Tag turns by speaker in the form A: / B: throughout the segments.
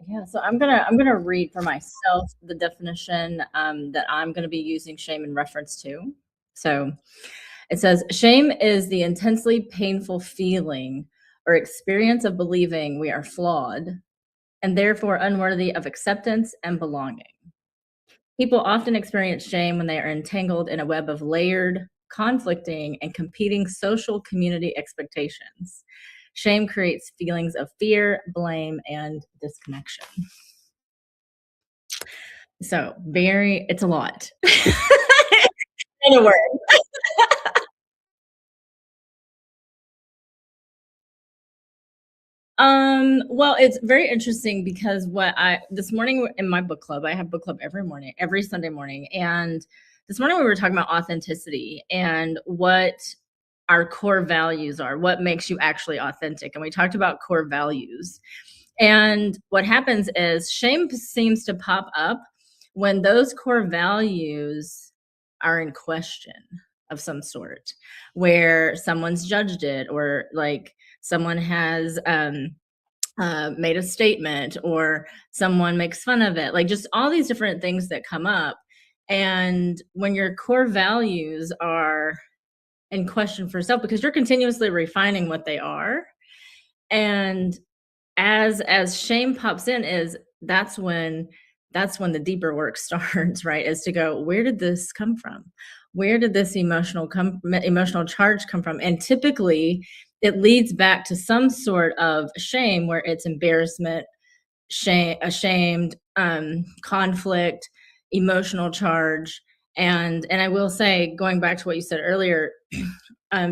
A: Yeah, so I'm gonna read for myself the definition that I'm gonna be using shame in reference to. So it says shame is the intensely painful feeling or experience of believing we are flawed and therefore unworthy of acceptance and belonging. People often experience shame when they are entangled in a web of layered, conflicting, and competing social community expectations. Shame creates feelings of fear, blame, and disconnection. So very it's a lot. In a word. Well, it's very interesting because what I this morning in my book club, I have book club every morning, every Sunday morning. And this morning we were talking about authenticity and what our core values are, what makes you actually authentic. And we talked about core values. And what happens is shame seems to pop up when those core values are in question of some sort, where someone's judged it or like someone has made a statement or someone makes fun of it, like just all these different things that come up. And when your core values are in question for self, because you're continuously refining what they are, and as shame pops in is that's when the deeper work starts, right? Is to go, where did this come from? Where did this emotional charge come from? And typically it leads back to some sort of shame where it's embarrassment, shame, ashamed, conflict, emotional charge. And I will say, going back to what you said earlier,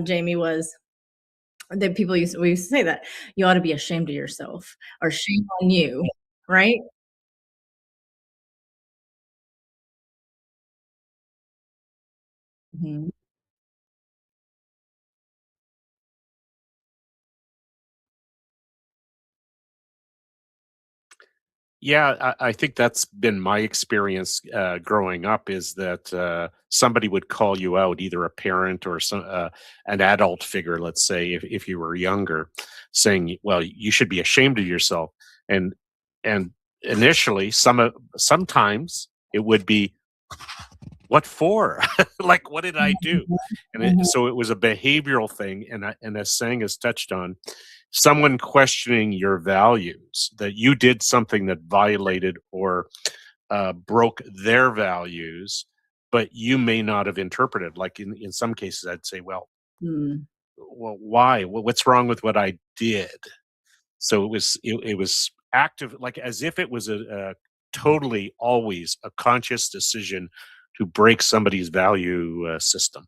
A: Jamie, was that we used to say that you ought to be ashamed of yourself or shame on you, right? Mhm.
B: Yeah, I think that's been my experience growing up is that somebody would call you out, either a parent or an adult figure, let's say, if you were younger, saying, "Well, you should be ashamed of yourself." And and initially, sometimes it would be, "What for?" Like, what did I do?
A: Mhm,
B: And
A: mhm,
B: so it was a behavioral thing, and as Sang has touched on, someone questioning your values, that you did something that violated or broke their values, but you may not have interpreted. Like in some cases, I'd say,
A: mm,
B: well, why? What's wrong with what I did? So it was active, like as if it was a totally always a conscious decision to break somebody's value system.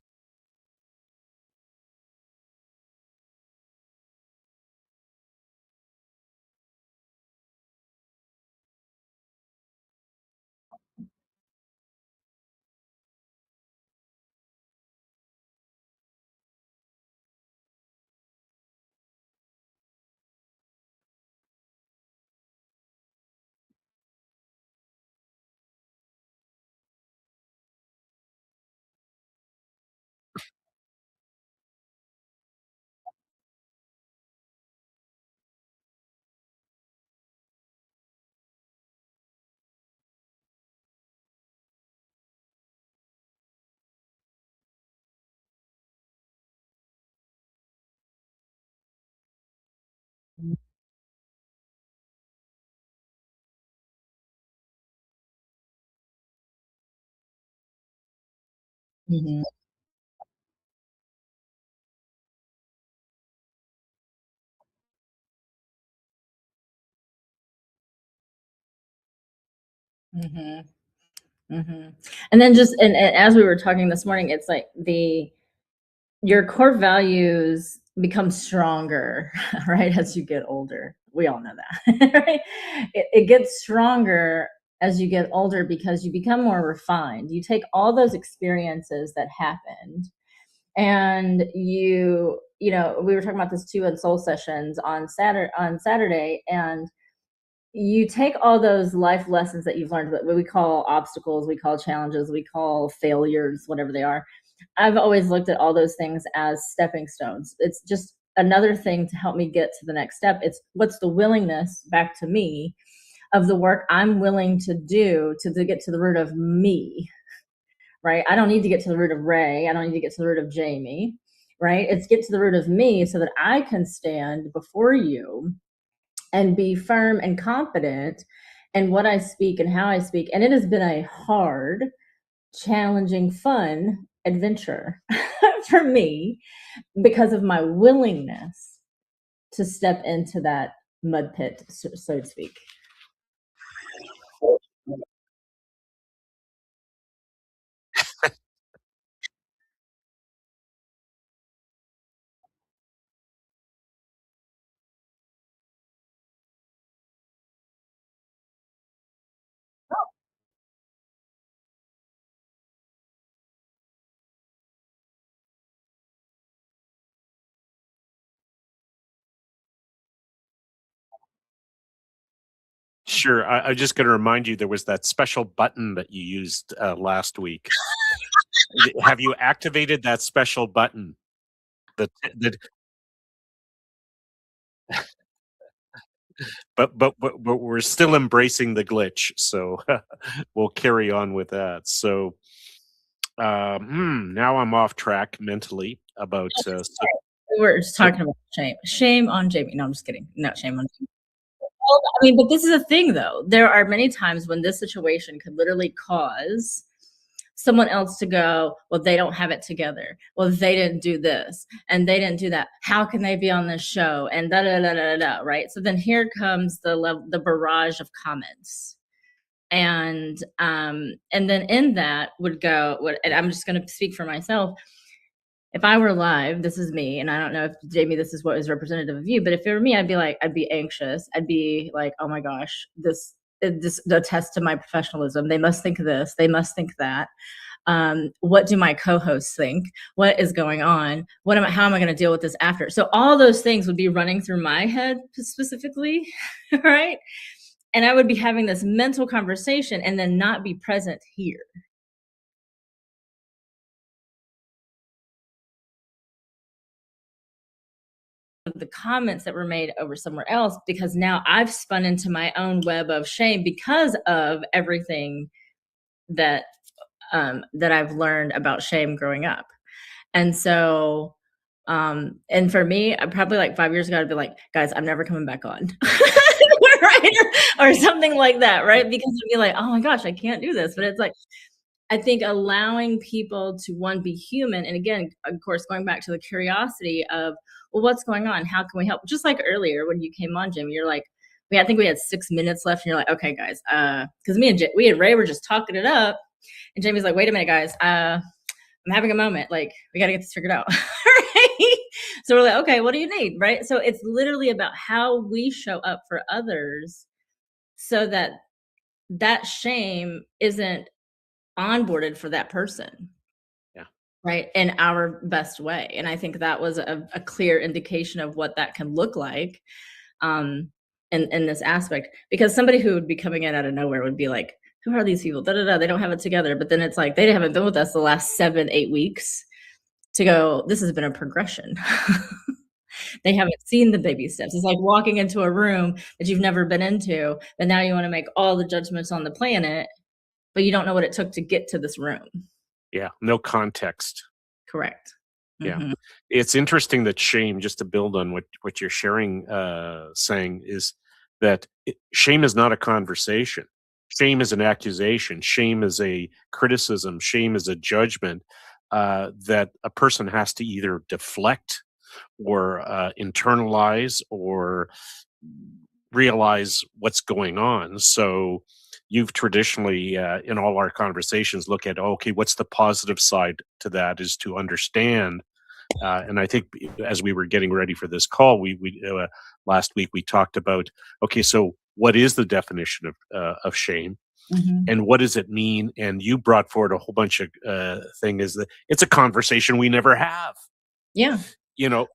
A: mhm, mhm, mhm. And then just and as we were talking this morning, it's like the your core values become stronger, right, as you get older. We all know that, right? It gets stronger as you get older because you become more refined. You take all those experiences that happened and we were talking about this too in soul sessions on Saturday, and you take all those life lessons that you've learned, what we call obstacles, we call challenges, we call failures, whatever they are. I've always looked at all those things as stepping stones. It's just another thing to help me get to the next step. It's what's the willingness back to me of the work I'm willing to do to get to the root of me, right? I don't need to get to the root of Ray. I don't need to get to the root of Jamie, right? It's get to the root of me so that I can stand before you and be firm and confident in what I speak and how I speak. And it has been a hard, challenging, fun adventure for me because of my willingness to step into that mud pit, so to speak.
B: Sure. I'm just going to remind you there was that special button that you used last week. Have you activated that special button? The but we're still embracing the glitch, so we'll carry on with that. So now I'm off track mentally about
A: We're just
B: so
A: talking about shame. Shame on Jamie. No, I'm just kidding. Not shame on Jamie. Well, I mean, but this is a thing though. There are many times when this situation could literally cause someone else to go, well, they don't have it together. Well, they didn't do this and they didn't do that. How can they be on this show? And da da da da da. Right. So then here comes the barrage of comments. And then in that would go what, and I'm just going to speak for myself. If I were live, this is me, and I don't know if Jamie, this is what is representative of you, but if it were me, I'd be like, I'd be anxious. I'd be like, oh my gosh, this attests to my professionalism. They must think this. They must think that. What do my co-hosts think? What is going on? How am I going to deal with this after? So all those things would be running through my head specifically, right? And I would be having this mental conversation and then not be present here. The comments that were made over somewhere else because now I've spun into my own web of shame because of everything that that I've learned about shame growing up. And so and for me, I probably like 5 years ago, I'd be like, guys, I'm never coming back on. Right? Or something like that, right? Because I'd be like, oh my gosh, I can't do this. But it's like I think allowing people to one be human, and again, of course, going back to the curiosity of, well, what's going on? How can we help? Just like earlier when you came on, Jim, you're like, I think we had 6 minutes left, and you're like, okay, guys, because we and Ray were just talking it up, and Jamie's like, wait a minute, guys, I'm having a moment, like we got to get this figured out, right? So we're like, okay, what do you need, right? So it's literally about how we show up for others, so that that shame isn't onboarded for that person,
B: yeah.
A: right, in our best way. And I think that was a clear indication of what that can look like um in this aspect, because somebody who would be coming in out of nowhere would be like, who are these people, da, da, da, they don't have it together. But then it's like they haven't been with us the last 7-8 weeks to go, this has been a progression. They haven't seen the baby steps. It's like walking into a room that you've never been into, but now you want to make all the judgments on the planet, but you don't know what it took to get to this room.
B: Yeah, no context.
A: Correct.
B: Yeah.
A: Mhm.
B: It's interesting that shame, just to build on what you're sharing, saying is that shame is not a conversation. Shame is an accusation. Shame is a criticism. Shame is a judgment that a person has to either deflect or internalize or realize what's going on. So you've traditionally, in all our conversations, look at, okay, what's the positive side to that is to understand. And I think as we were getting ready for this call, we last week we talked about, okay, so what is the definition of shame,
A: Mhm.
B: and what does it mean? And you brought forward a whole bunch of thing is that it's a conversation we never have,
A: Yeah.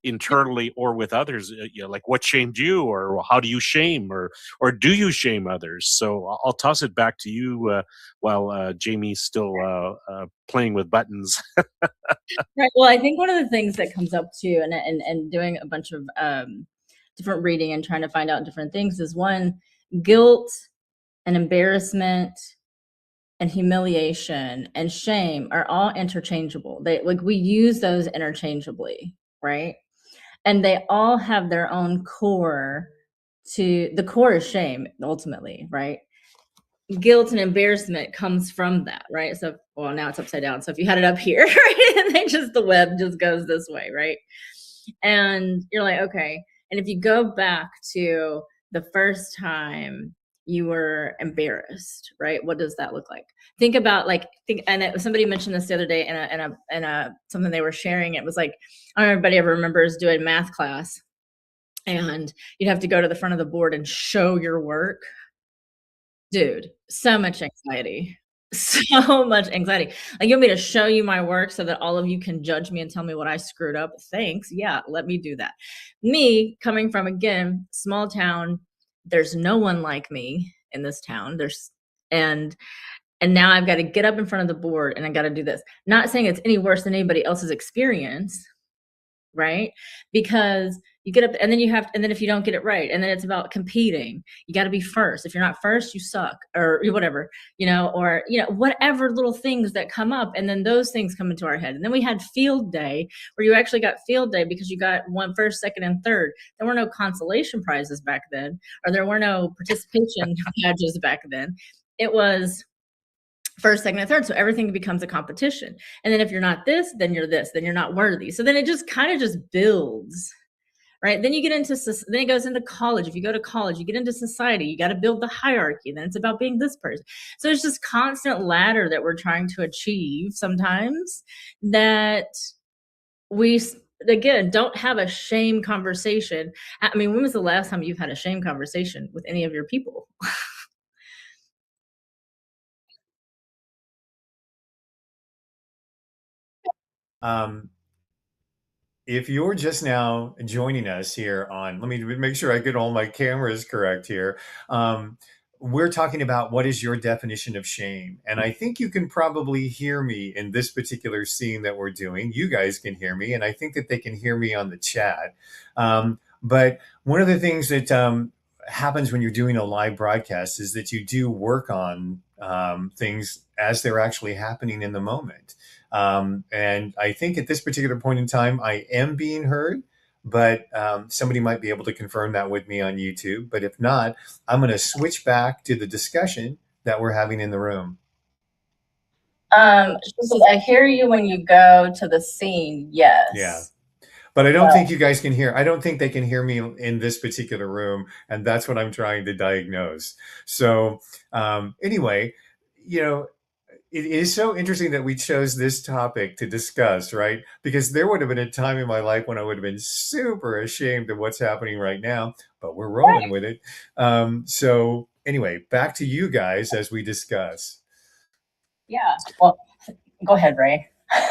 B: internally or with others, like what shamed you, or how do you shame, or do you shame others? So I'll toss it back to you while Jamie's still playing with buttons.
A: Right. Well, I think one of the things that comes up too, and doing a bunch of different reading and trying to find out different things is one, guilt and embarrassment and humiliation and shame are all interchangeable. They like we use those interchangeably, right? And they all have their own core. To the core is shame ultimately, right? Guilt and embarrassment comes from that, right? So, well, now it's upside down. So if you had it up here, right, and then just the web just goes this way, right? And you're like, okay. And if you go back to the first time you were embarrassed, right? What does that look like? Think about somebody mentioned this the other day in a something they were sharing. It was like, I don't know if everybody ever remembers doing math class, and you'd have to go to the front of the board and show your work. Dude, so much anxiety. So much anxiety. Like, you want me to show you my work so that all of you can judge me and tell me what I screwed up? Thanks. Yeah, let me do that. Me, coming from, again, small town, there's no one like me in this town. And and now I've got to get up in front of the board and I got to do this. Not saying it's any worse than anybody else's experience, right? Because you get up and then and then if you don't get it right, and then it's about competing. You got to be first. If you're not first, you suck, or whatever, or whatever little things that come up, and then those things come into our head. And then we had field day, where you actually got field day because you got one first, second, and third. There were no consolation prizes back then, or there were no participation badges back then. It was first, second, and third. So everything becomes a competition. And then if you're not this, then you're this, then you're not worthy. So then it just kind of just builds, right? Then then it goes into college. If you go to college, you get into society, you got to build the hierarchy. Then it's about being this person. So it's just constant ladder that we're trying to achieve sometimes, that we, again, don't have a shame conversation. I mean, when was the last time you've had a shame conversation with any of your people?
C: If you're just now joining us here let me make sure I get all my cameras correct here. We're talking about what is your definition of shame. And I think you can probably hear me in this particular scene that we're doing. You guys can hear me, and I think that they can hear me on the chat. But one of the things that happens when you're doing a live broadcast is that you do work on things as they're actually happening in the moment. And I think at this particular point in time, I am being heard, but somebody might be able to confirm that with me on YouTube. But if not, I'm going to switch back to the discussion that we're having in the room.
A: She says, I hear you when you go to the scene. Yes.
C: Yeah. But I don't think you guys can hear. I don't think they can hear me in this particular room, and that's what I'm trying to diagnose. So anyway, it is so interesting that we chose this topic to discuss, right? Because there would have been a time in my life when I would have been super ashamed of what's happening right now, but we're rolling with it. So anyway, back to you guys as we discuss.
A: Yeah. Well, go ahead, Ray.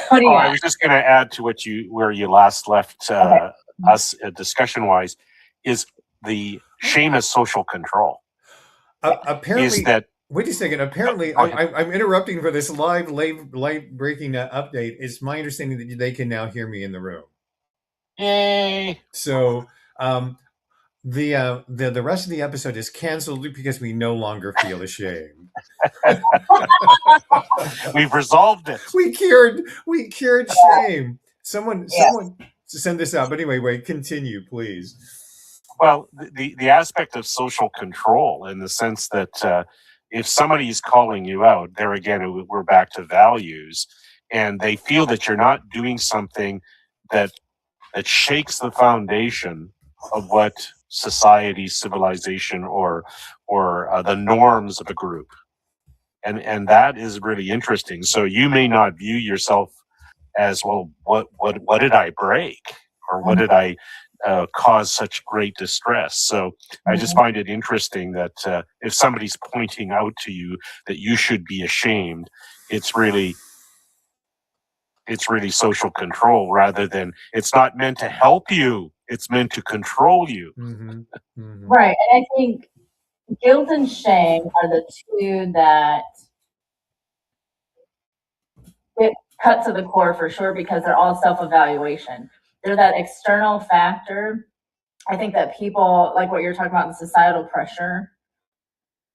A: What do you got?
B: I was just going to add to where you last left us discussion-wise, is the shame as social control.
C: Apparently, wait a second. Apparently, I'm interrupting for this live breaking update. It's my understanding that they can now hear me in the room.
B: Yay!
C: So the rest of the episode is canceled because we no longer feel ashamed.
B: We've resolved it.
C: We cured shame. Someone send this out. But anyway, wait, continue, please.
B: Well, the aspect of social control, in the sense that if somebody's calling you out, there again, we're back to values, and they feel that you're not doing something that shakes the foundation of what society, civilization, or the norms of a group. And that is really interesting. So you may not view yourself as, well, what did I break, or what did I cause such great distress? So I just find it interesting that if somebody's pointing out to you that you should be ashamed, it's really social control, rather than, it's not meant to help you, it's meant to control you.
C: Mm-hmm. Mm-hmm.
A: Right. And I think guilt and shame are the two that get cut to the core for sure, because they're all self-evaluation. They're that external factor. I think that people, like what you're talking about, the societal pressure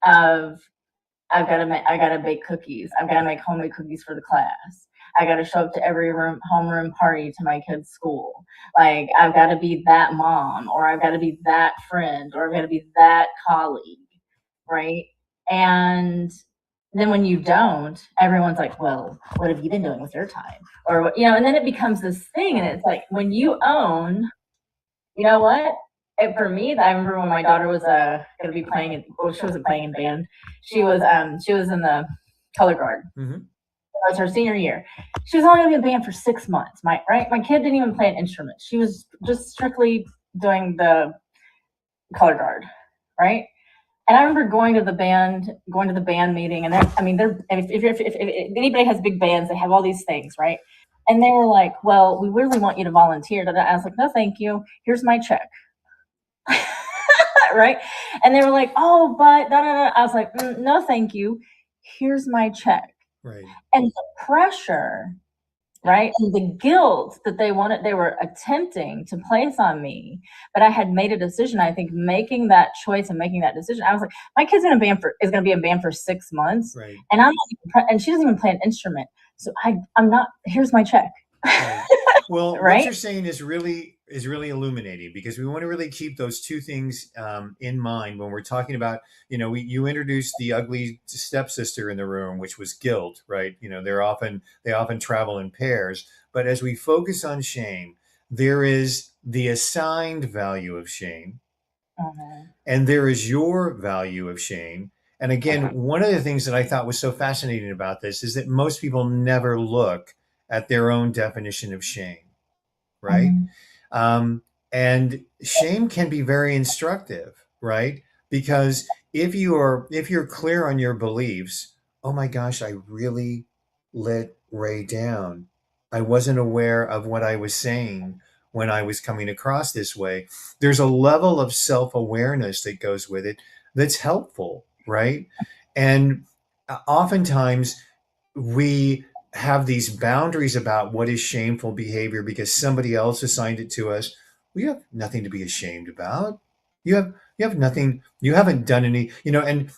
A: of I gotta bake cookies. I've got to make homemade cookies for the class. I got to show up to every homeroom party to my kid's school. Like, I've got to be that mom, or I've got to be that friend, or I've got to be that colleague, right? And then when you don't, everyone's like, well, what have you been doing with your time? Or what, and then it becomes this thing, and it's like, when you own, you know what? For me, I remember when my daughter was going to be playing. Well, she wasn't playing in band. She was in the color guard.
C: Mm-hmm.
A: It was her senior year. She was only going to be in band for 6 months. My kid didn't even play an instrument. She was just strictly doing the color guard, right? And I remember going to the band meeting, and if anybody has big bands, they have all these things, right? And they were like, well, we really want you to volunteer. I was like, no, thank you. Here's my check. Right? And they were like, oh, but da, da, da. I was like, no, thank you. Here's my check.
C: Right.
A: And the pressure, right? And the guilt that they were attempting to place on me, but I had made a decision. I think making that choice and making that decision, I was like, my kid's is going to be in band for 6 months.
C: Right.
A: And and she doesn't even play an instrument. So I'm not, here's my check.
C: Right. Well,
A: right?
C: What you're saying is really illuminating, because we want to really keep those two things in mind when we're talking about, you introduced the ugly stepsister in the room, which was guilt, right? They often travel in pairs. But as we focus on shame, there is the assigned value of shame, and there is your value of shame. And again, one of the things that I thought was so fascinating about this is that most people never look at their own definition of shame, right? And shame can be very instructive, right? Because if you're clear on your beliefs, oh my gosh, I really let Ray down. I wasn't aware of what I was saying when I was coming across this way. There's a level of self-awareness that goes with it that's helpful, right? And oftentimes we have these boundaries about what is shameful behavior because somebody else assigned it to us. We have nothing to be ashamed about. You have nothing, you haven't done any, and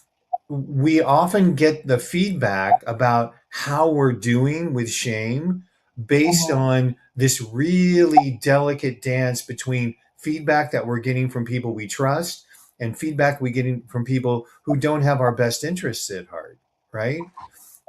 C: we often get the feedback about how we're doing with shame based on this really delicate dance between feedback that we're getting from people we trust and feedback we getting from people who don't have our best interests at heart, right?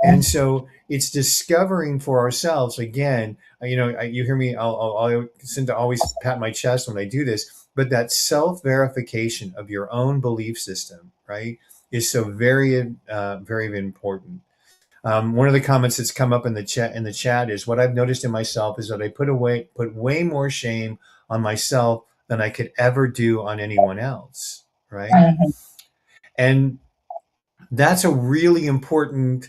C: And so it's discovering for ourselves again. You hear me. I'll tend to always pat my chest when I do this, but that self-verification of your own belief system, right, is so very, very important. One of the comments that's come up in the chat is, what I've noticed in myself is that I put way more shame on myself than I could ever do on anyone else, right? And that's a really important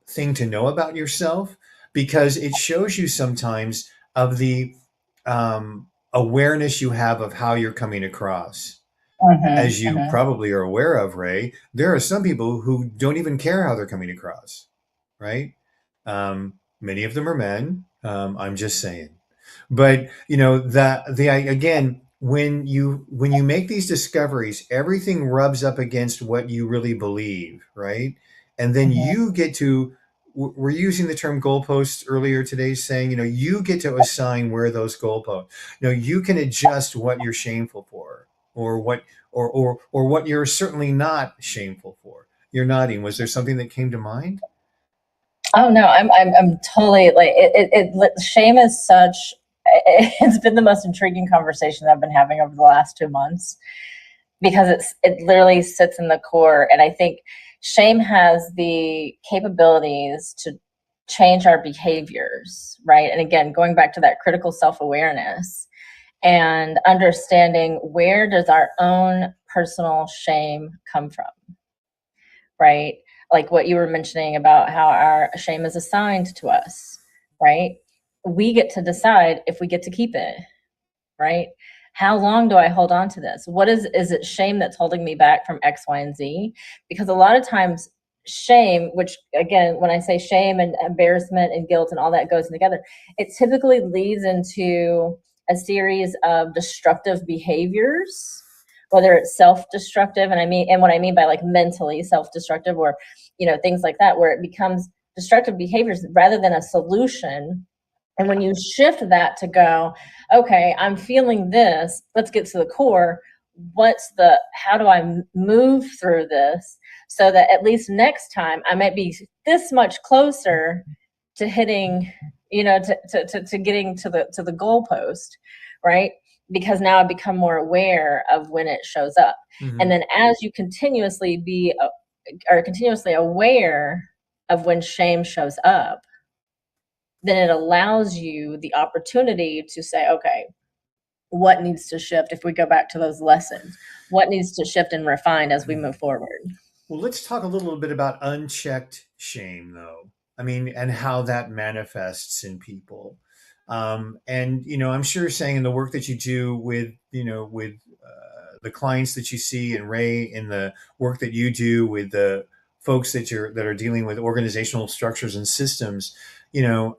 C: thing to know about yourself, because it shows you sometimes of the awareness you have of how you're coming across. As you probably are aware of, Ray, there are some people who don't even care how they're coming across, right? Many of them are men. I'm just saying. But again, when you make these discoveries, everything rubs up against what you really believe, right? And then you get to, we're using the term goalposts earlier today, saying, you get to assign where those goalposts, you can adjust what you're shameful for, or what you're certainly not shameful for. You're nodding. Was there something that came to mind?
A: Oh no, I'm totally like shame is such. It's been the most intriguing conversation I've been having over the last 2 months, because it literally sits in the core, and I think shame has the capabilities to change our behaviors, right? And again, going back to that critical self-awareness and understanding, where does our own personal shame come from, right? Like what you were mentioning about how our shame is assigned to us, right? We get to decide if we get to keep it, right? How long do I hold on to this? Is it shame that's holding me back from X, Y, and Z? Because a lot of times shame, which again, when I say shame and embarrassment and guilt and all that goes together, it typically leads into a series of destructive behaviors, whether it's self-destructive, and what I mean by like mentally self-destructive, or, things like that, where it becomes destructive behaviors rather than a solution. And when you shift that to go, okay, I'm feeling this, let's get to the core. How do I move through this so that at least next time I might be this much closer to hitting, to getting to the goalpost, right? Because now I become more aware of when it shows up.
C: Mm-hmm.
A: And then as you continuously are continuously aware of when shame shows up, then it allows you the opportunity to say, okay, what needs to shift? If we go back to those lessons, what needs to shift and refine as we move forward?
C: Well, let's talk a little bit about unchecked shame, though. I mean, and how that manifests in people. And I'm sure you're saying in the work that you do with the clients that you see, and Ray, in the work that you do with the folks that are dealing with organizational structures and systems, you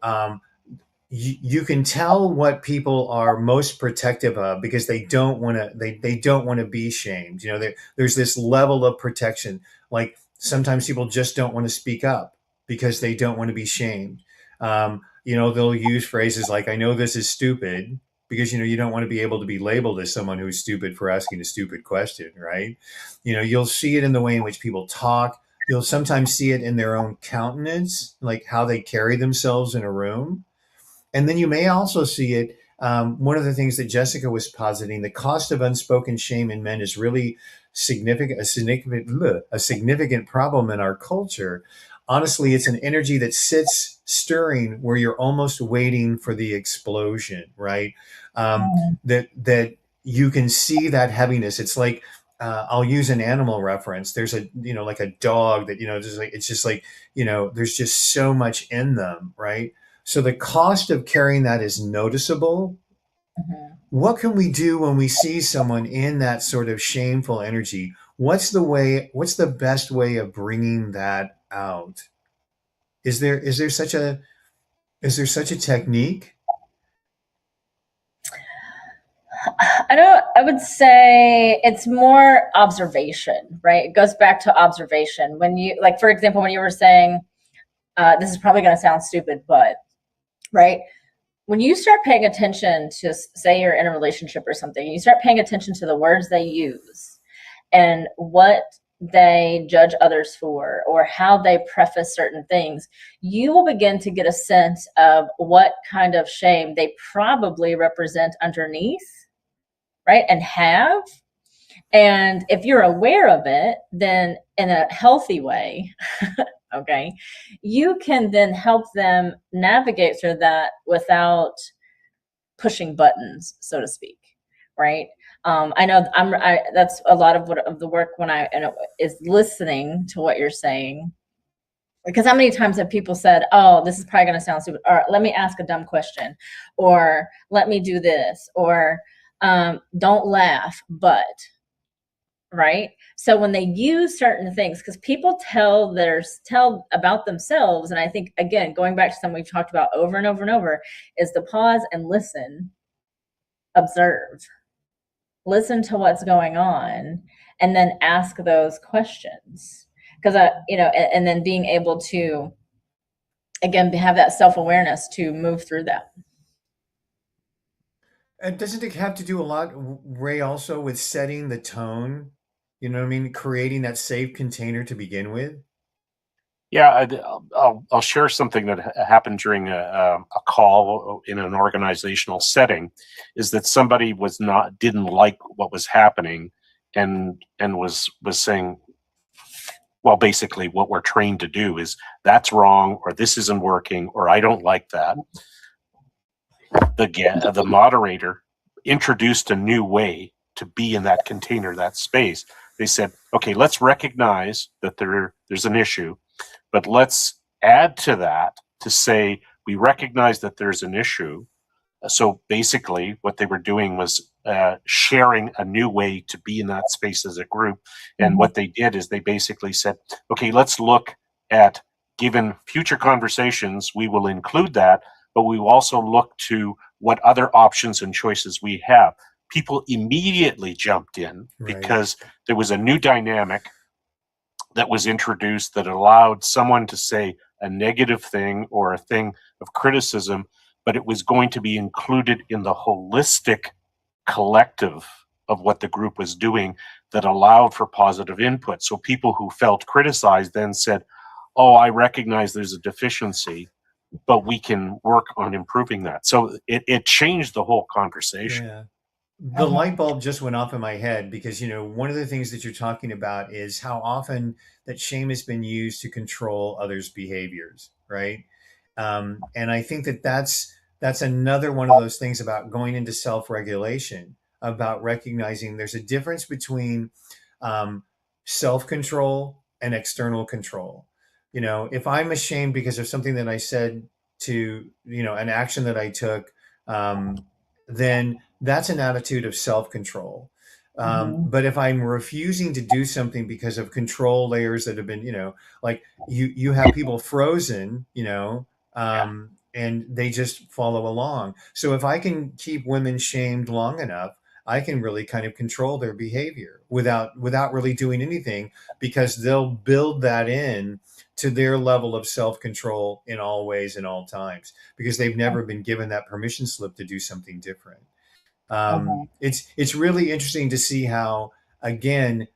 C: can tell what people are most protective of, because they don't want to they don't want to be shamed. There's this level of protection. Like, sometimes people just don't want to speak up because they don't want to be shamed. They'll use phrases like, I know this is stupid, because you don't want to be able to be labeled as someone who's stupid for asking a stupid question, right? You'll see it in the way in which people talk. You'll sometimes see it in their own countenance, like how they carry themselves in a room. And then you may also see it. One of the things that Jessica was positing, the cost of unspoken shame in men is really a significant problem in our culture. Honestly, it's an energy that sits stirring, where you're almost waiting for the explosion, right? That you can see that heaviness. It's like, I'll use an animal reference. There's like a dog that, it's just like, there's just so much in them, right? So the cost of carrying that is noticeable.
A: Mm-hmm.
C: What can we do when we see someone in that sort of shameful energy? What's the best way of bringing that out? Is there such a technique?
A: I would say it's more observation, right? It goes back to observation. When you, like, for example, when you were saying, this is probably going to sound stupid, but, right? When you start paying attention to, say you're in a relationship or something, you start paying attention to the words they use and what they judge others for, or how they preface certain things, you will begin to get a sense of what kind of shame they probably represent underneath, right? And have. And if you're aware of it, then in a healthy way, okay, you can then help them navigate through that without pushing buttons, so to speak, right? I know that's a lot of the work is listening to what you're saying. Because how many times have people said, oh, this is probably going to sound stupid, or let me ask a dumb question, or let me do this, or don't laugh, but, right? So when they use certain things, because people tell about themselves, and I think, again, going back to something we've talked about over and over and over, is to pause and listen, observe, listen to what's going on, and then ask those questions. Because and then being able to, again, have that self-awareness to move through that.
C: And doesn't it have to do a lot, Ray, also with setting the tone? You know what I mean? Creating that safe container to begin with?
B: Yeah, I'll share something that happened during a call in an organizational setting. Is that somebody didn't like what was happening, and was saying, well, basically what we're trained to do is, that's wrong, or this isn't working, or I don't like that. The moderator introduced a new way to be in that container, that space. They said, okay, let's recognize that there's an issue, but let's add to that to say, we recognize that there's an issue. So basically what they were doing was sharing a new way to be in that space as a group. And what they did is they basically said, okay, let's look at, given future conversations, we will include that, but we will also look to what other options and choices we have. people immediately jumped in
C: Right.
B: because there was a new dynamic that was introduced that allowed someone to say a negative thing or a thing of criticism, but it was going to be included in the holistic collective of what the group was doing that allowed for positive input. So people who felt criticized then said, oh, I recognize there's a deficiency, but we can work on improving that. So it changed the whole conversation.
C: Yeah. The light bulb just went off in my head because, one of the things that you're talking about is how often that shame has been used to control others' behaviors, right? And I think that that's another one of those things about going into self-regulation, about recognizing there's a difference between um, self-control and external control. If I'm ashamed because of something that I said to, an action that I took, then that's an attitude of self-control. But if I'm refusing to do something because of control layers that have been, like you have people frozen, and they just follow along. So if I can keep women shamed long enough, I can really kind of control their behavior without really doing anything, because they'll build that in to their level of self-control in all ways and all times, because they've never been given that permission slip to do something different. It's really interesting to see how, again,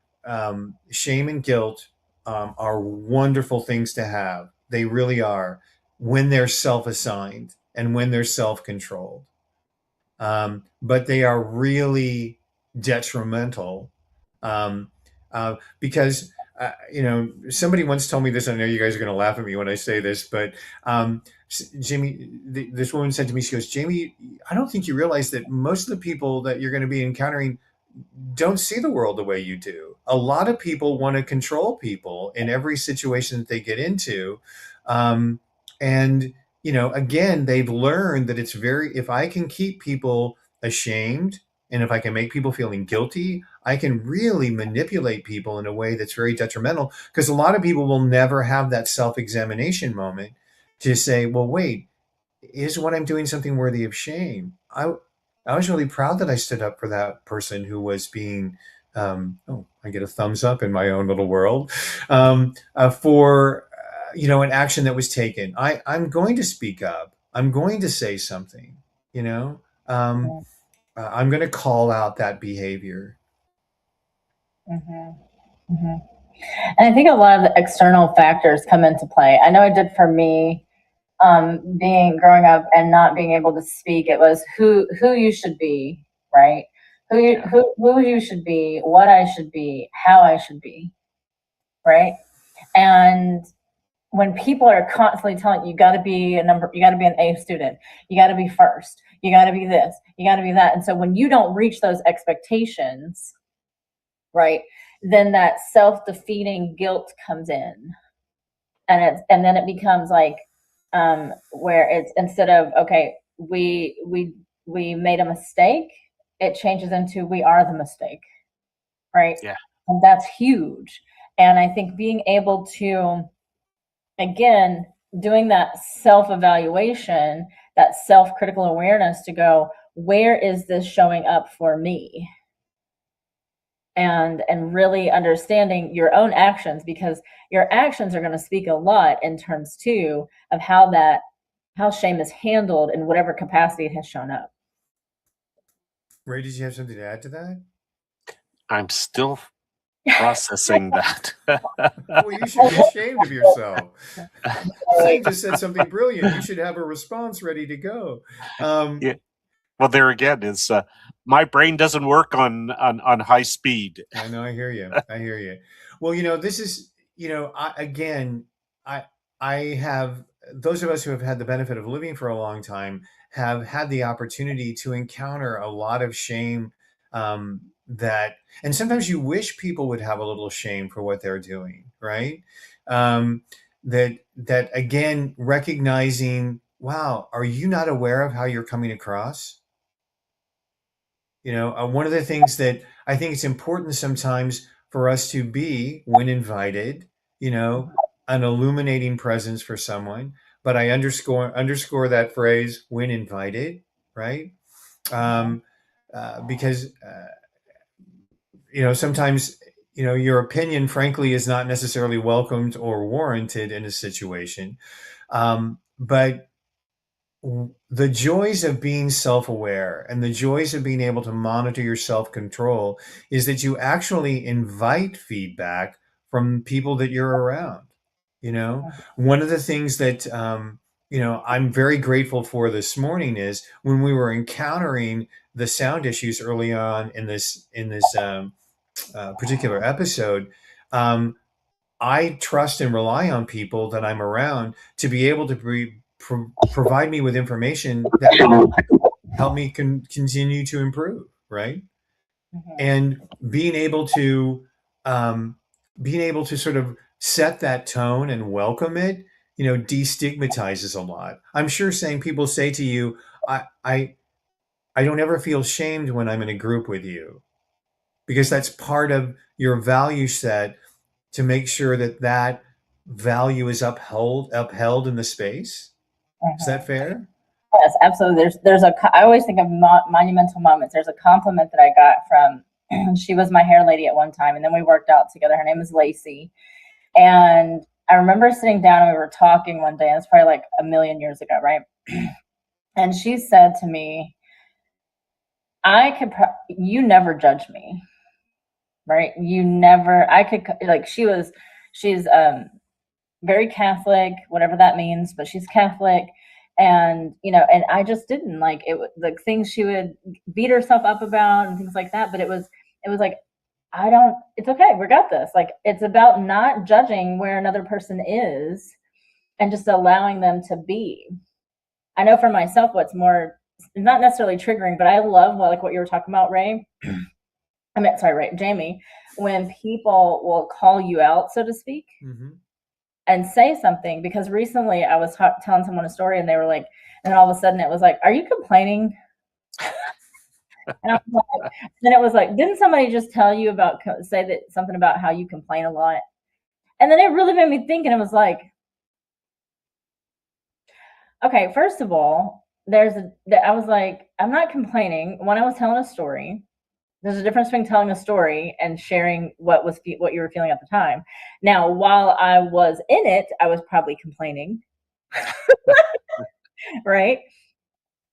C: shame and guilt are wonderful things to have. They really are, when they're self-assigned and when they're self-controlled. But they are really detrimental, um, because somebody once told me this. I know you guys are going to laugh at me when I say this, but Jamie, this woman said to me, she goes, Jamie, I don't think you realize that most of the people that you're going to be encountering don't see the world the way you do. A lot of people want to control people in every situation that they get into. And, again, they've learned that if I can keep people ashamed and if I can make people feeling guilty, I can really manipulate people in a way that's very detrimental, because a lot of people will never have that self-examination moment to say, well, wait, is what I'm doing something worthy of shame? I was really proud that I stood up for that person who was being, I get a thumbs up in my own little world, for, an action that was taken. I'm going to speak up. I'm going to say something, um, I'm going to call out that behavior.
A: And I think a lot of the external factors come into play. I know it did for me, growing up and not being able to speak. It was who you should be, right? Who you should be, what I should be, how I should be, right? And when people are constantly telling you got to be you got to be an A student, you got to be first, you got to be this, you got to be that, and so when you don't reach those expectations, right, then that self-defeating guilt comes in, and then it becomes like, where it's, instead of, okay, we made a mistake, it changes into we are the mistake, right?
B: Yeah.
A: And that's huge. And I think being able to, again, doing that self-evaluation, that self-critical awareness to go, where is this showing up for me? And really understanding your own actions, because your actions are going to speak a lot in terms too of how shame is handled in whatever capacity it has shown up.
C: Ray, did you have something to add to that?
B: I'm still processing that.
C: Well, you should be ashamed of yourself. Zane just said something brilliant. You should have a response ready to go.
B: Yeah. Well, there again is my brain doesn't work on high speed.
C: I know. I hear you. I hear you. Well, this is, I have, those of us who have had the benefit of living for a long time have had the opportunity to encounter a lot of shame, and sometimes you wish people would have a little shame for what they're doing, right? That again, recognizing, wow, are you not aware of how you're coming across? One of the things that I think it's important sometimes for us to be, when invited, an illuminating presence for someone. But I underscore that phrase, when invited, right? because sometimes your opinion, frankly, is not necessarily welcomed or warranted in a situation. But the joys of being self-aware and the joys of being able to monitor your self-control is that you actually invite feedback from people that you're around. One of the things that I'm very grateful for this morning is when we were encountering the sound issues early on in this particular episode. I trust and rely on people that I'm around to be able to provide me with information that help me continue to improve, right? And being able to sort of set that tone and welcome it, destigmatizes a lot. I'm sure saying people say to you, I don't ever feel shamed when I'm in a group with you, because that's part of your value set to make sure that that value is upheld in the space. Is that fair?
A: Yes, absolutely. I always think of monumental moments. There's a compliment that I got from, she was my hair lady at one time, and then we worked out together. Her name is Lacey. And I remember sitting down and we were talking one day, and it's probably like a million years ago, right? And she said to me, you never judge me, right? She's very Catholic, whatever that means, but she's Catholic. And I just didn't like it. The things she would beat herself up about and things like that. But it was like, it's okay. We got this. Like, it's about not judging where another person is and just allowing them to be. I know for myself, what's more, not necessarily triggering, but I love what you were talking about, Ray. Jamie, when people will call you out, so to speak, and say something. Because recently I was telling someone a story, and they were like, and all of a sudden it was like, "Are you complaining?" And then it was like, "Didn't somebody just tell you say something about how you complain a lot?" And then it really made me think, and it was like, okay, first of all, I was like, I'm not complaining when I was telling a story. There's a difference between telling a story and sharing what you were feeling at the time. Now, while I was in it, I was probably complaining, right?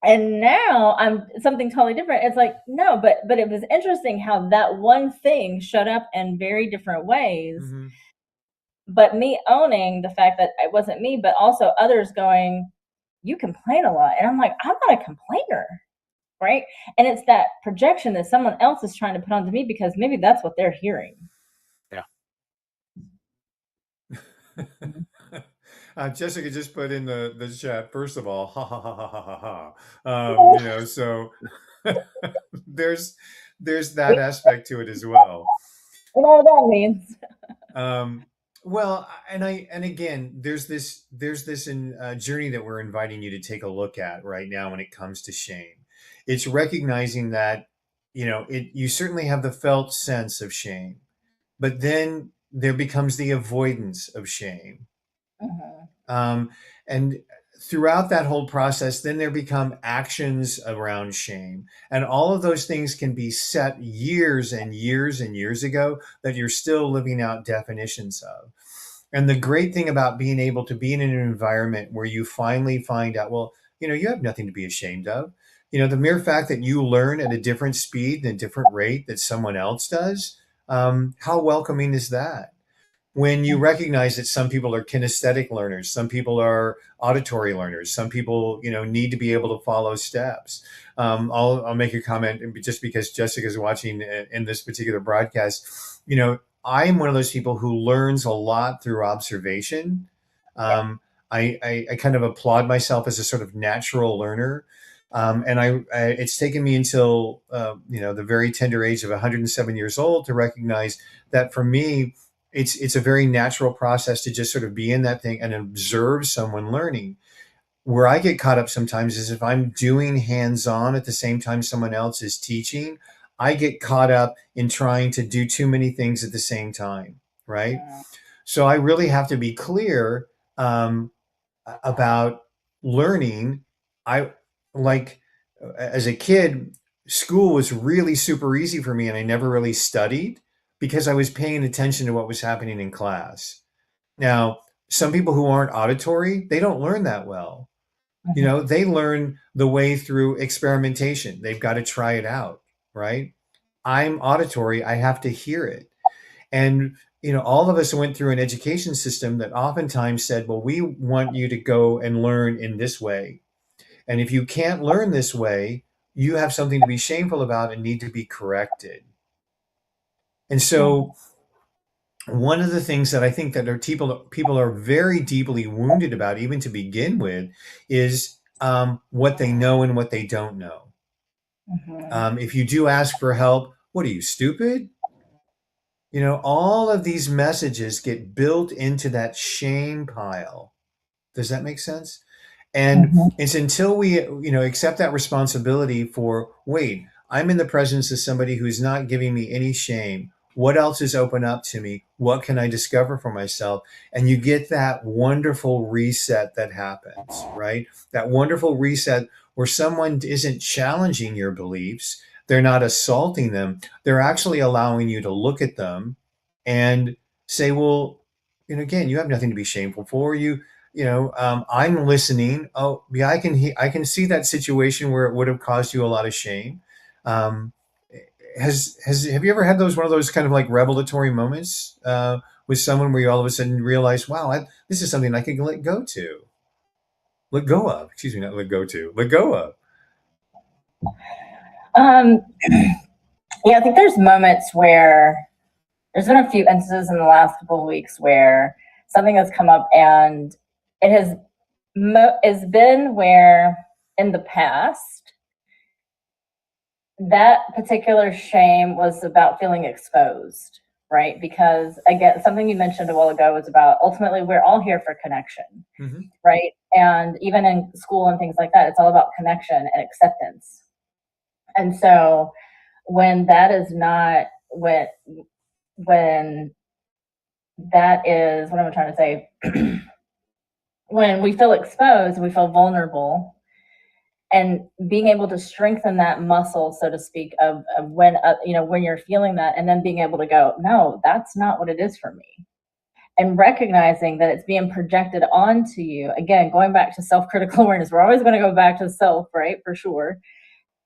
A: And now I'm something totally different. It's like, no, but it was interesting how that one thing showed up in very different ways. But me owning the fact that it wasn't me, but also others going, "You complain a lot," and I'm like, I'm not a complainer. Right. And it's that projection that someone else is trying to put onto me, because maybe that's what they're hearing.
B: Yeah.
C: Jessica just put in the chat, first of all, ha ha ha ha ha ha ha. So there's that aspect to it as well.
A: You know what that means.
C: Well, and again, there's this journey that we're inviting you to take a look at right now when it comes to shame. It's recognizing that, you certainly have the felt sense of shame, but then there becomes the avoidance of shame. And throughout that whole process, then there become actions around shame. And all of those things can be set years and years and years ago that you're still living out definitions of. And the great thing about being able to be in an environment where you finally find out, well, you have nothing to be ashamed of. The mere fact that you learn at a different speed and a different rate that someone else does, how welcoming is that? When you recognize that some people are kinesthetic learners, some people are auditory learners, some people, need to be able to follow steps. I'll make a comment just because Jessica's watching in this particular broadcast. I'm one of those people who learns a lot through observation. I kind of applaud myself as a sort of natural learner. And it's taken me until, the very tender age of 107 years old to recognize that for me, it's a very natural process to just sort of be in that thing and observe someone learning. Where I get caught up sometimes is if I'm doing hands-on at the same time someone else is teaching, I get caught up in trying to do too many things at the same time, right? So I really have to be clear about learning. As a kid, school was really super easy for me and I never really studied because I was paying attention to what was happening in class. Now, some people who aren't auditory, they don't learn that well. You know,
A: Mhm.
C: they learn the way through experimentation. They've got to try it out, right? I'm auditory, I have to hear it. And, you know, all of us went through an education system that oftentimes said, well, we want you to go and learn in this way. And if you can't learn this way, you have something to be shameful about and need to be corrected. And
A: Mhm.
C: so one of the things that I think that people are very deeply wounded about, even to begin with, is what they know and what they don't know.
A: Mhm.
C: If you do ask for help, what are you, stupid? You know, all of these messages get built into that shame pile. Does that make sense? And
A: Mhm.
C: it's until we, you know, accept that responsibility for, wait, I'm in the presence of somebody who's not giving me any shame. What else is open up to me? What can I discover for myself? And you get that wonderful reset that happens, right? That wonderful reset where someone isn't challenging your beliefs. They're not assaulting them. They're actually allowing you to look at them and say, well, you know, again, you have nothing to be shameful for. I'm listening. Oh, yeah, I can see that situation where it would have caused you a lot of shame. Um, have you ever had one of those kind of like revelatory moments with someone where you all of a sudden realize, wow, this is something I can let go of. Excuse me, not let go of.
A: Um, yeah, I think there's moments where there's been a few instances in the last couple of weeks where something has come up, and it has been where in the past that particular shame was about feeling exposed, right? Because again, something you mentioned a while ago was about ultimately we're all here for connection,
C: Mm-hmm.
A: right? And even in school and things like that, it's all about connection and acceptance. And so when that is not when that is what am I trying to say? When we feel exposed, we feel vulnerable, and being able to strengthen that muscle, so to speak, of when when you're feeling that, and then being able to go, no, that's not what it is for me, and recognizing that it's being projected onto you. Again, going back to self-critical awareness, we're always going to go back to self, right? For sure.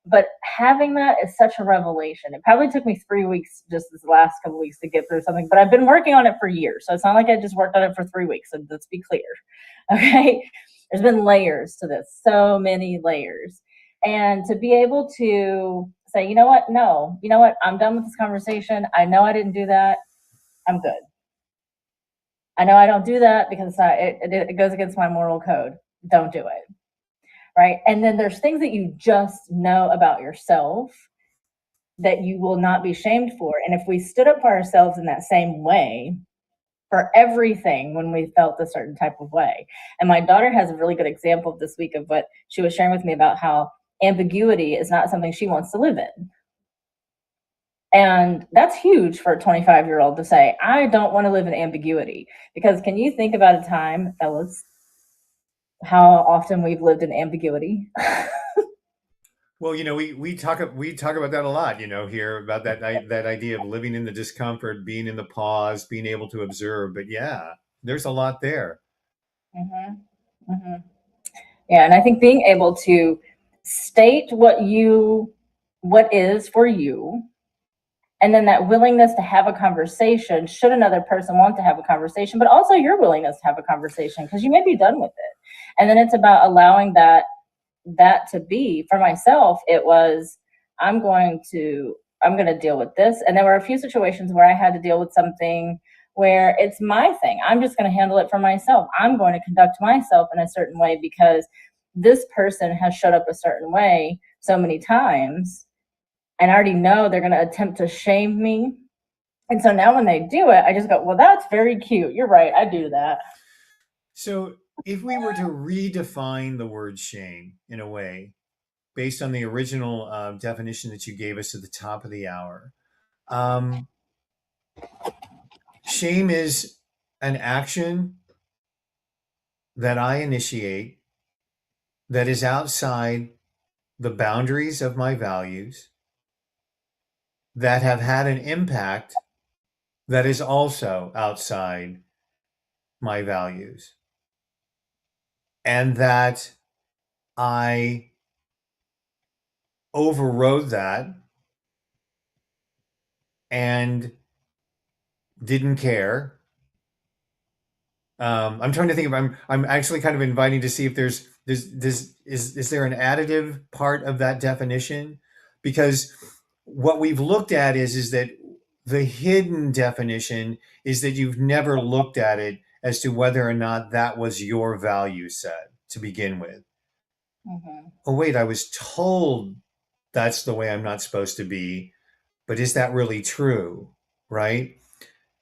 A: But having that is such a revelation. It probably took me 3 weeks just this last couple weeks to get through something, but I've been working on it for years. So it's not like I just worked on it for 3 weeks. So let's be clear. Okay. There's been layers to this, so many layers. And to be able to say, you know what? No, you know what? I'm done with this conversation. I know I didn't do that. I'm good. I know I don't do that because it goes against my moral code. Don't do it. Right. And then there's things that you just know about yourself that you will not be shamed for. And if we stood up for ourselves in that same way for everything when we felt a certain type of way. And my daughter has a really good example this week of what she was sharing with me about how ambiguity is not something she wants to live in. And that's huge for a 25-year-old to say, I don't want to live in ambiguity. Because can you think about a time, fellas, how often we've lived in ambiguity?
C: Well, you know, we talk about that a lot, you know, here about that idea of living in the discomfort, being in the pause, being able to observe. But yeah, there's a lot there.
A: Mm-hmm. Mm-hmm. Yeah, and I think being able to state what is for you, and then that willingness to have a conversation should another person want to have a conversation, but also your willingness to have a conversation because you may be done with it. And then it's about allowing that to be. For myself, it was I'm going to deal with this. And there were a few situations where I had to deal with something where it's my thing. I'm just going to handle it for myself. I'm going to conduct myself in a certain way because this person has showed up a certain way so many times, and I already know they're going to attempt to shame me. And so now when they do it, I just go, well, that's very cute. You're right. I do that.
C: So if we were to redefine the word shame in a way, based on the original definition that you gave us at the top of the hour, um, shame is an action that I initiate that is outside the boundaries of my values that have had an impact that is also outside my values, and that I overrode that and didn't care. I'm trying to think if I'm actually kind of inviting to see if is there an additive part of that definition? Because what we've looked at is that the hidden definition is that you've never looked at it as to whether or not that was your value set to begin with.
A: Mm-hmm.
C: Oh wait, I was told that's the way I'm not supposed to be, but is that really true? Right?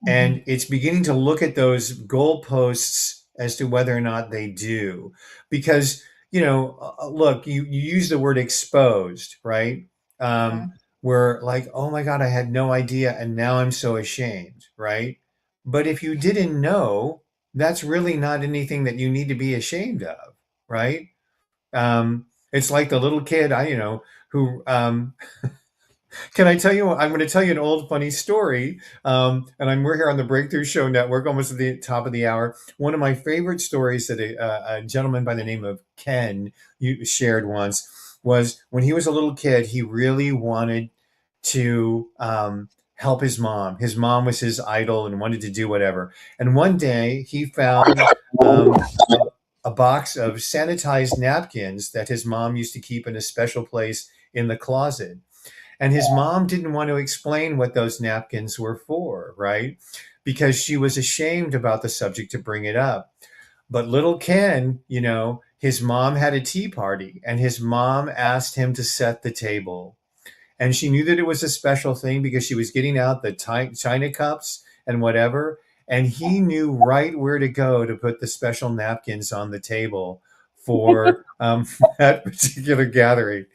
A: Mm-hmm.
C: And it's beginning to look at those goalposts as to whether or not they do. Because, look, you use the word exposed, right?
A: Mm-hmm.
C: Where like, oh my God, I had no idea. And now I'm so ashamed, right? But if you didn't know, that's really not anything that you need to be ashamed of, right? It's like the little kid, who can I tell you? I'm going to tell you an old funny story. We're here on the Breakthrough Show Network, almost at the top of the hour. One of my favorite stories that a gentleman by the name of Ken shared once was when he was a little kid. He really wanted to help his mom. His mom was his idol and wanted to do whatever. And one day he found a, a box of sanitized napkins that his mom used to keep in a special place in the closet. And his mom didn't want to explain what those napkins were for, right? Because she was ashamed about the subject to bring it up. But little Ken, his mom had a tea party and his mom asked him to set the table. And she knew that it was a special thing because she was getting out the china cups and whatever. And he knew right where to go to put the special napkins on the table for that particular gathering.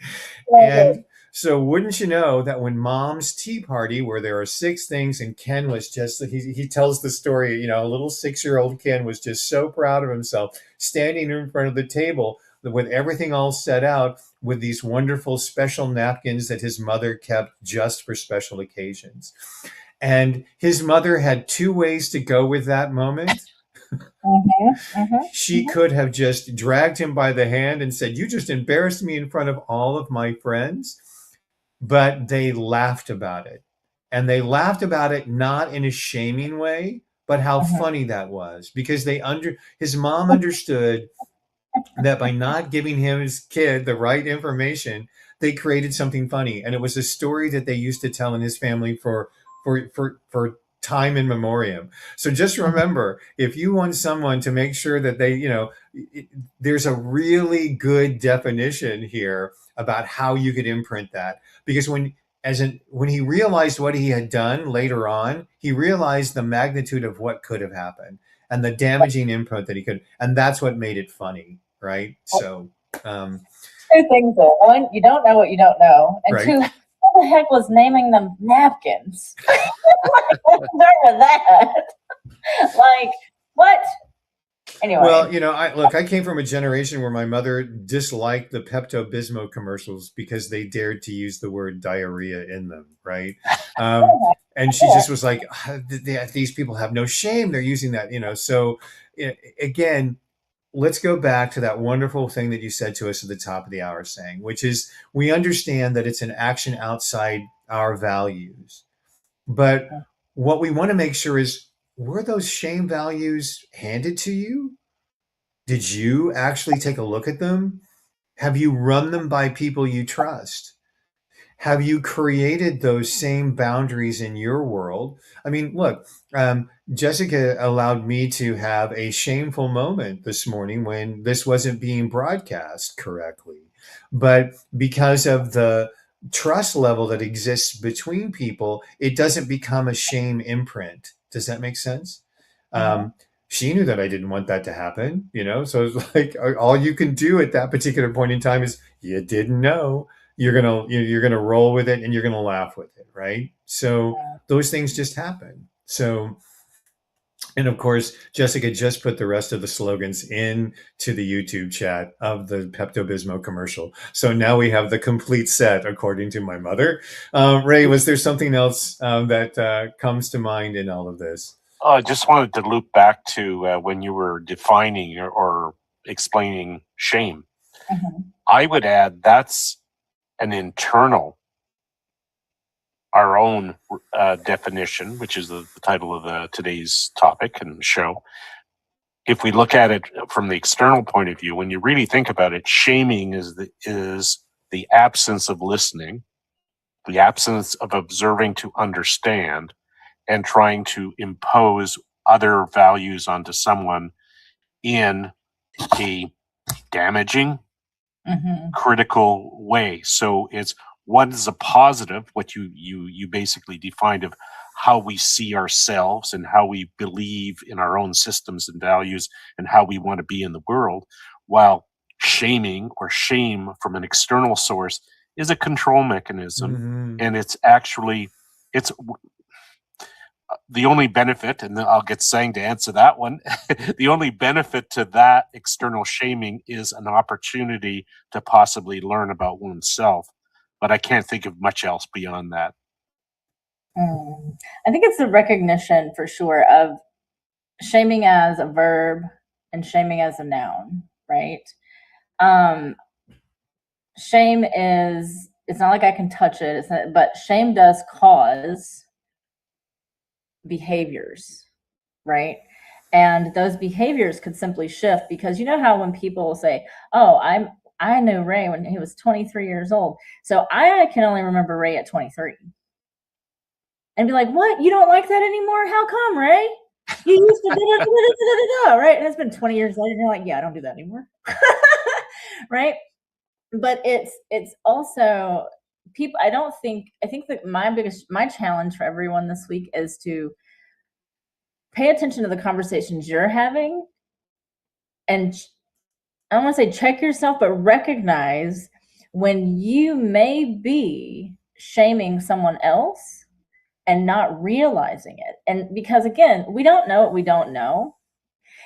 C: And so wouldn't you know that when mom's tea party, where there are six things, and Ken was just, he tells the story, a little 6-year-old Ken was just so proud of himself standing in front of the table with everything all set out with these wonderful special napkins that his mother kept just for special occasions. And his mother had two ways to go with that moment.
A: Mm-hmm. Mm-hmm.
C: She could have just dragged him by the hand and said, "You just embarrassed me in front of all of my friends." But they laughed about it. And they laughed about it not in a shaming way, but how
A: Mm-hmm.
C: funny that was, because his mom understood that by not giving his kid the right information, they created something funny. And it was a story that they used to tell in his family for time in memoriam. So just remember, if you want someone to make sure that they, there's a really good definition here about how you could imprint that. Because when he realized what he had done later on, he realized the magnitude of what could have happened and the damaging input that he could, and that's what made it funny, right? So,
A: Two things though. One, you don't know what you don't know. And
C: right.
A: two, who the heck was naming them napkins? What's wrong with that? Like, what? Anyway.
C: Well, I came from a generation where my mother disliked the Pepto-Bismol commercials because they dared to use the word diarrhea in them, right? And she just was like, these people have no shame. They're using that, So again, let's go back to that wonderful thing that you said to us at the top of the hour saying, which is we understand that it's an action outside our values. But what we want to make sure is, were those shame values handed to you? Did you actually take a look at them? Have you run them by people you trust? Have you created those same boundaries in your world? I mean, look, Jessica allowed me to have a shameful moment this morning when this wasn't being broadcast correctly. But because of the trust level that exists between people, it doesn't become a shame imprint. Does that make sense? She knew that I didn't want that to happen, So it's like all you can do at that particular point in time is you didn't know. You're gonna roll with it and you're gonna laugh with it, right? So those things just happen. So And of course, Jessica just put the rest of the slogans into the YouTube chat of the Pepto-Bismol commercial. So now we have the complete set, according to my mother. Ray, was there something else that comes to mind in all of this?
B: I just wanted to loop back to when you were defining or explaining shame. I would add that's an internal, our own definition, which is the title of today's topic and show. If we look at it from the external point of view, when you really think about it, shaming is the absence of listening, the absence of observing to understand, and trying to impose other values onto someone in a damaging, critical way. So it's what is a positive, what you basically defined of how we see ourselves and how we believe in our own systems and values and how we want to be in the world, while shaming or shame from an external source is a control mechanism. And it's actually it's the only benefit, and then I'll get Sang to answer that one. The only benefit to that external shaming is an opportunity to possibly learn about oneself. But I can't think of much else beyond that.
A: I think it's the recognition for sure of shaming as a verb and shaming as a noun, right? Shame is, it's not like I can touch it, it's not, but shame does cause behaviors, right? And those behaviors could simply shift because you know how when people say, oh, I knew Ray when he was 23 years old, so I can only remember Ray at 23. And be like, what? You don't like that anymore? How come, Ray? You used to da-da-da-da-da-da-da, right? And it's been 20 years later, and you're like, yeah, I don't do that anymore. Right? But it's also people, I think that my challenge for everyone this week is to pay attention to the conversations you're having, and I don't want to say check yourself, but recognize when you may be shaming someone else and not realizing it. And because again, we don't know what we don't know.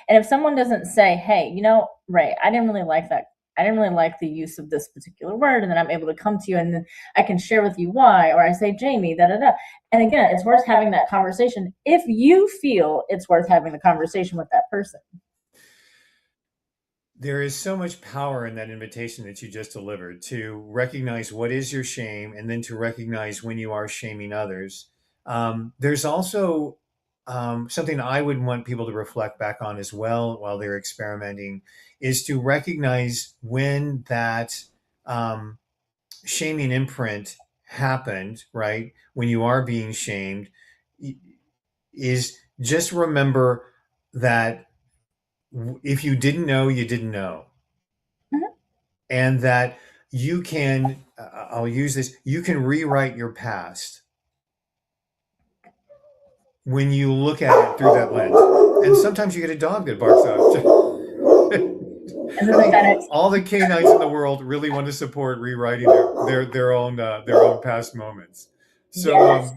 A: And if someone doesn't say, hey, you know, Ray, I didn't really like that. I didn't really like the use of this particular word. And then I'm able to come to you and then I can share with you why, or I say, Jamie, da, da, da. And again, it's worth having that conversation if you feel it's worth having the conversation with that person.
C: There is so much power in that invitation that you just delivered to recognize what is your shame and then to recognize when you are shaming others. There's also something I would want people to reflect back on as well while they're experimenting is to recognize when that shaming imprint happened, right? When you are being shamed, is just remember that if you didn't know, you didn't know. And that you can, I'll use this, you can rewrite your past when you look at it through that lens. And sometimes you get a dog that barks out. All the canines in the world really want to support rewriting their own past moments. So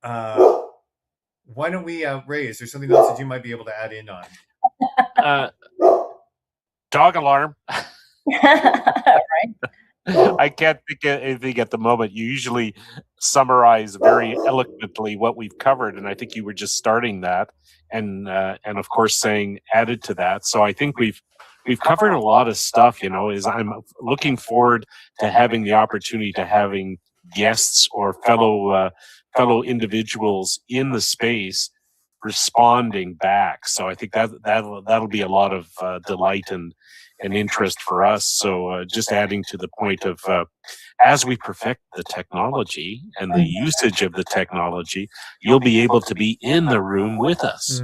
C: why don't we, Ray, is there something else that you might be able to add in on?
B: Dog alarm.
A: Right?
B: I can't think of anything at the moment. You usually summarize very eloquently what we've covered, and I think you were just starting that, and of course saying added to that. So I think we've covered a lot of stuff. You know, is I'm looking forward to having the opportunity to having guests or fellow individuals in the space responding back. So I think that'll be a lot of delight and interest for us. So just adding to the point of as we perfect the technology and the usage of the technology, you'll be able to be in the room with us.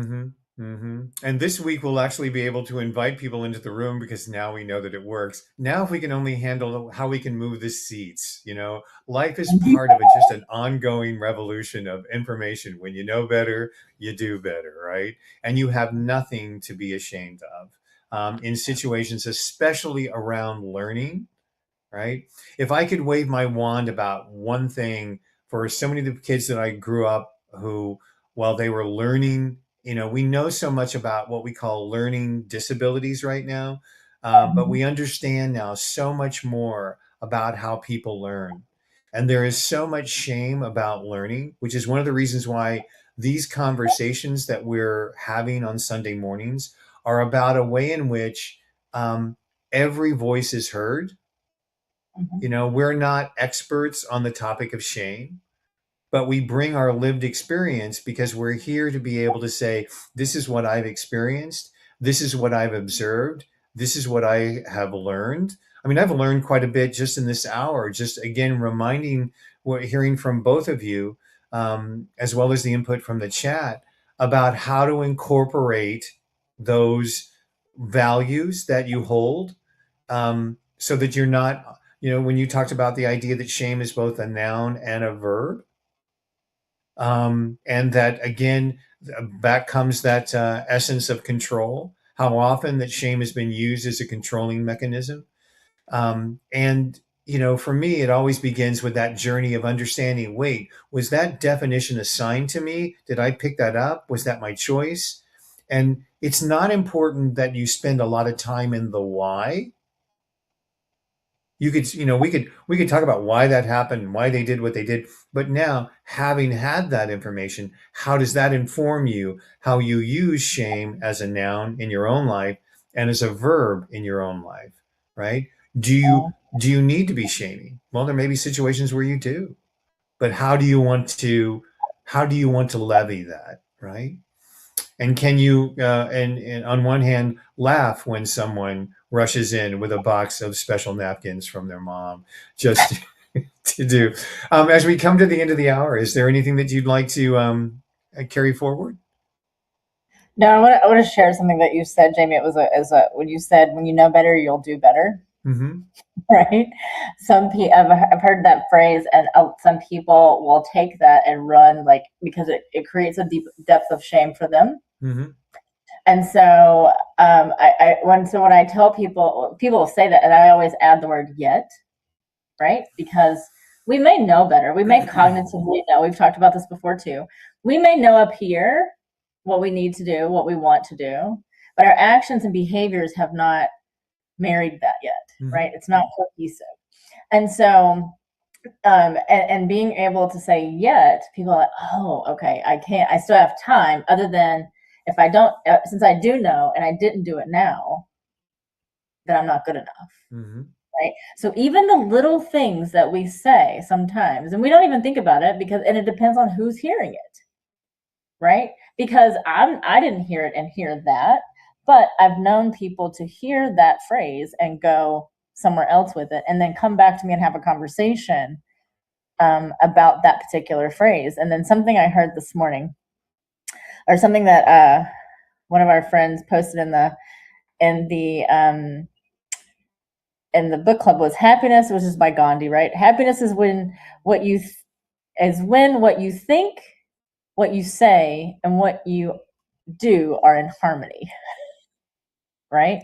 C: And this week we'll actually be able to invite people into the room because now we know that it works. Now if we can only handle how we can move the seats, you know, life is part of it, just an ongoing revolution of information. When you know better, you do better, right? And you have nothing to be ashamed of. In situations, especially around learning, right? If I could wave my wand about one thing for so many of the kids that I grew up who, while they were learning we know so much about what we call learning disabilities right now, but we understand now so much more about how people learn. And there is so much shame about learning, which is one of the reasons why these conversations that we're having on Sunday mornings are about a way in which um, every voice is heard. We're not experts on the topic of shame, but we bring our lived experience because we're here to be able to say, this is what I've experienced. This is what I've observed. This is what I have learned. I mean, I've learned quite a bit just in this hour, just again, hearing from both of you, as well as the input from the chat about how to incorporate those values that you hold, so that you're not, when you talked about the idea that shame is both a noun and a verb, and that again, back comes that essence of control. How often that shame has been used as a controlling mechanism, and for me, it always begins with that journey of understanding. Wait, was that definition assigned to me? Did I pick that up? Was that my choice? And it's not important that you spend a lot of time in the why. You could, we could talk about why that happened, why they did what they did. But now, having had that information, how does that inform you, how you use shame as a noun in your own life and as a verb in your own life, right? Do you need to be shaming? Well, there may be situations where you do, but how do you want to levy that, right? And can you, and on one hand, laugh when someone rushes in with a box of special napkins from their mom, just to do. As we come to the end of the hour, is there anything that you'd like to carry forward?
A: No, I want to share something that you said, Jamie. It was when you said, when you know better, you'll do better.
C: Mm-hmm.
A: Right? I've heard that phrase, and some people will take that and run, like, because it creates a deep depth of shame for them.
C: Mm-hmm.
A: And so, when I tell people will say that, and I always add the word "yet," right? Because we may know better. We may cognitively know. We've talked about this before too. We may know up here what we need to do, what we want to do, but our actions and behaviors have not married that yet, right? It's not cohesive. And so, and being able to say yet, people are like, oh, okay, I still have time, other than if I don't, since I do know and I didn't do it now, then I'm not good enough. Right? So even the little things that we say sometimes, and we don't even think about it, and it depends on who's hearing it, right? Because I didn't hear it and hear that, but I've known people to hear that phrase and go somewhere else with it, and then come back to me and have a conversation about that particular phrase. And then something I heard this morning, or something that one of our friends posted in the book club, was happiness, which is by Gandhi, right? Happiness is when what you think, what you say, and what you do are in harmony, right?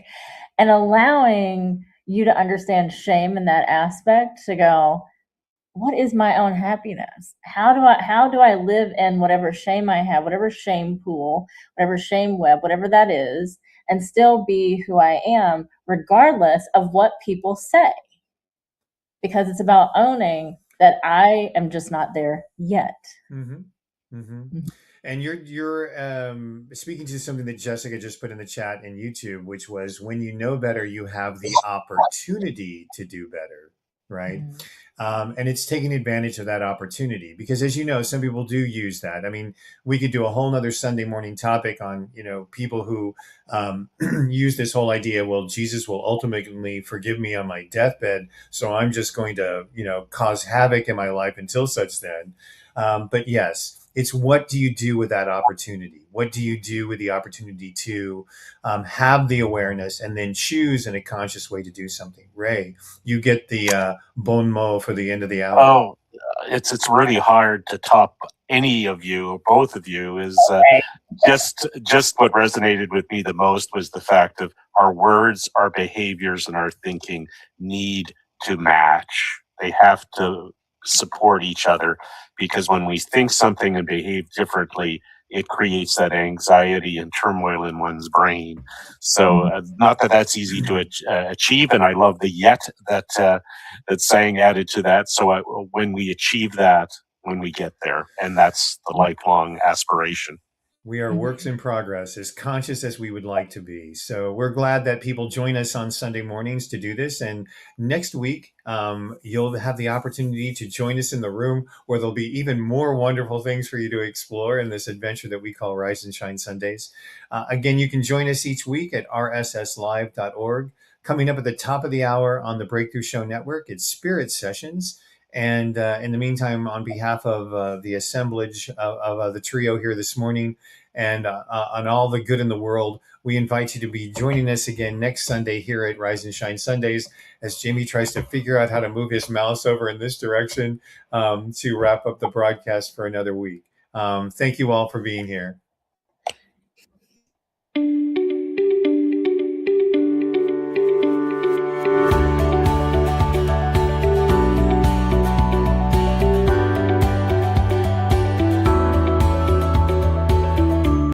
A: And allowing you to understand shame in that aspect, to go, what is my own happiness? How do I live in whatever shame I have, whatever shame pool, whatever shame web, whatever that is, and still be who I am, regardless of what people say? Because it's about owning that I am just not there yet.
C: And you're speaking to something that Jessica just put in the chat in YouTube, which was, when you know better, you have the opportunity to do better, right? And it's taking advantage of that opportunity, because, as you know, some people do use that. I mean, we could do a whole nother Sunday morning topic on, people who use this whole idea, well, Jesus will ultimately forgive me on my deathbed, so I'm just going to, cause havoc in my life until such then. But yes, it's, what do you do with that opportunity? What do you do with the opportunity to have the awareness and then choose in a conscious way to do something? Ray, you get the bon mot for the end of the hour.
B: Oh, it's really hard to top any of you, or both of you. Is just what resonated with me the most was the fact of our words, our behaviors, and our thinking need to match. They have to support each other, because when we think something and behave differently, it creates that anxiety and turmoil in one's brain. So, not that that's easy to achieve, and I love the yet that's saying added to that. So, when we achieve that, when we get there, and that's the lifelong aspiration.
C: We are works in progress, as conscious as we would like to be. So we're glad that people join us on Sunday mornings to do this. And next week, you'll have the opportunity to join us in the room where there'll be even more wonderful things for you to explore in this adventure that we call Rise and Shine Sundays. Again, you can join us each week at rsslive.org. Coming up at the top of the hour on the Breakthrough Show Network, it's Spirit Sessions. And in the meantime, on behalf of the assemblage of the trio here this morning, and on all the good in the world, we invite you to be joining us again next Sunday here at Rise and Shine Sundays as Jamie tries to figure out how to move his mouse over in this direction to wrap up the broadcast for another week. Thank you all for being here.